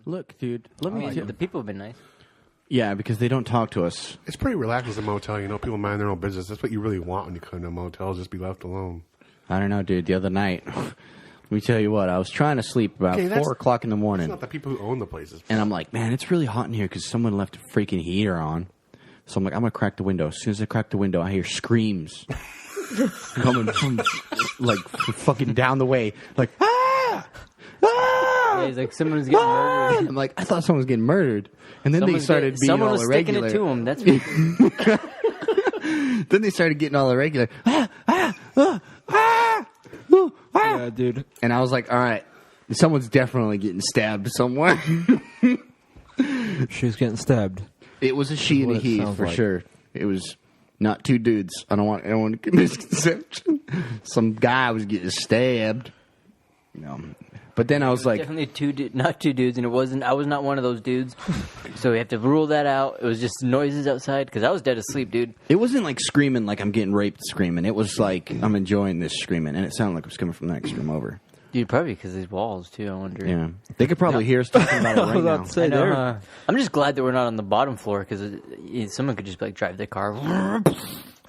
Look, dude, let me tell you. The people have been nice. Yeah, because they don't talk to us. It's pretty relaxed as a motel. You know, people mind their own business. That's what you really want when you come to a motel, is just be left alone. I don't know, dude. The other night, let me tell you what. I was trying to sleep about 4 o'clock in the morning. It's not the people who own the places. And I'm like, man, it's really hot in here because someone left a freaking heater on. So I'm like, I'm going to crack the window. As soon as I crack the window, I hear screams coming from, like, fucking down the way. Like, ah! Ah! Yeah, he's like, someone's getting murdered. I'm like, I thought someone was getting murdered. And then they started being someone all was irregular. sticking it to him. That's Then they started getting all irregular. Ah, ah, ah, ah, ah. Yeah, dude. And I was like, all right, someone's definitely getting stabbed somewhere. She was getting stabbed. It was a she and a he for sure. It was not two dudes. I don't want anyone to get misconception. Some guy was getting stabbed. But then I was like, definitely not two dudes, and it wasn't. I was not one of those dudes. So we have to rule that out. It was just noises outside because I was dead asleep, dude. It wasn't like screaming like I'm getting raped screaming. It was like I'm enjoying this screaming, and it sounded like it was coming from the next room over. Dude, probably because these walls too. I wonder. Yeah, they could probably hear us talking about it right now. I know, I'm just glad that we're not on the bottom floor because someone could just like drive their car,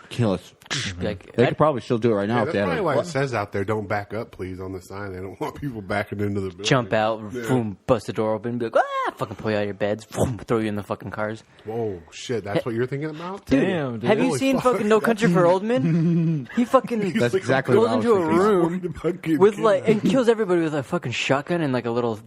kill us. Like, They could probably still do it right now. Yeah, that's probably why it says out there, "Don't back up, please," on the sign. They don't want people backing into the building. Jump out, boom, bust the door open, be like, fucking pull you out of your beds, boom, throw you in the fucking cars. Whoa, shit! That's what you're thinking about? Damn, dude. Have you seen fucking No Country for Old Men? He fucking That's exactly goes what I was into a thinking. room with like and kills everybody with a fucking shotgun and like a little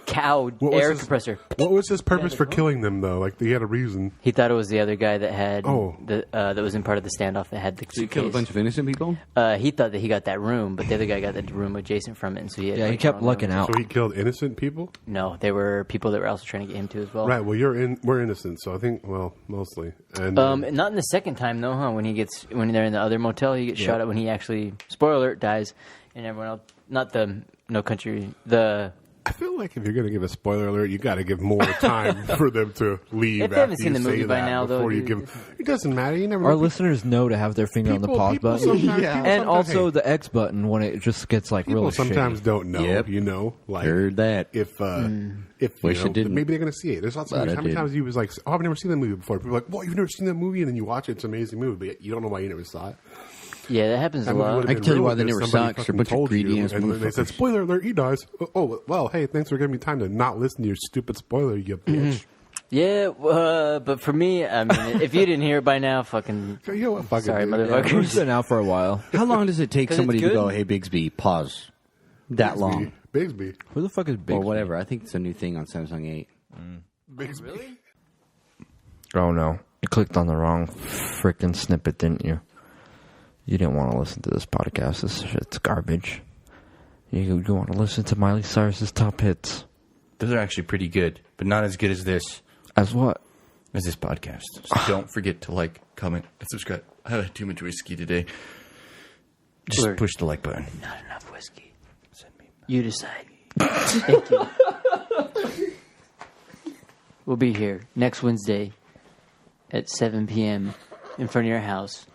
cow air compressor. What was his purpose for killing them though? Like he had a reason. He thought it was the other guy that had that was in part of the standoff that had the So you killed a bunch of innocent people? He thought that he got that room, but the other guy got the room adjacent from it, and so he kept looking out. So he killed innocent people? No, they were people that were also trying to get him too as well. Right. Well, we're innocent, so I think mostly. And not in the second time though, huh? When they're in the other motel, he gets shot at when he actually, spoiler alert, dies, and everyone else. Not the No Country. I feel like if you're going to give a spoiler alert, you got to give more time for them to leave. If they haven't seen the movie by now, though, you give, it doesn't matter. You never. Our listeners know to have their finger on the pause button, and also the X button when it just gets like people really. Sometimes shitty. Don't know. Yep. You know, like heard that. If Wish it didn't. maybe they're going to see it. There's lots of movies. How many times you was like, "Oh, I've never seen that movie before." People are like, "Well, you've never seen that movie," and then you watch it. It's an amazing movie, but you don't know why you never saw it. Yeah, that happens a lot. I can tell you why they never saw it, because they're a bunch of greedy ass and they said, spoiler alert, he dies. Oh, well, hey, thanks for giving me time to not listen to your stupid spoiler, you bitch. Yeah, but for me, I mean, if you didn't hear it by now, fucking... You know what, fucking sorry, dude. motherfuckers. It's been out for a while. How long does it take somebody to good. go, hey, Bigsby, pause? That long? Bigsby. Who the fuck is Big? Or whatever. I think it's a new thing on Samsung 8. Bigsby. Really? Oh no, you clicked on the wrong freaking snippet, didn't you? You didn't want to listen to this podcast. This shit's garbage. You want to listen to Miley Cyrus's top hits. Those are actually pretty good, but not as good as this. As what? As this podcast. So don't forget to like, comment, and subscribe. I had too much whiskey today. Just Word. push the like button. Not enough whiskey. You decide. Thank you. We'll be here next Wednesday at 7 p.m. in front of your house.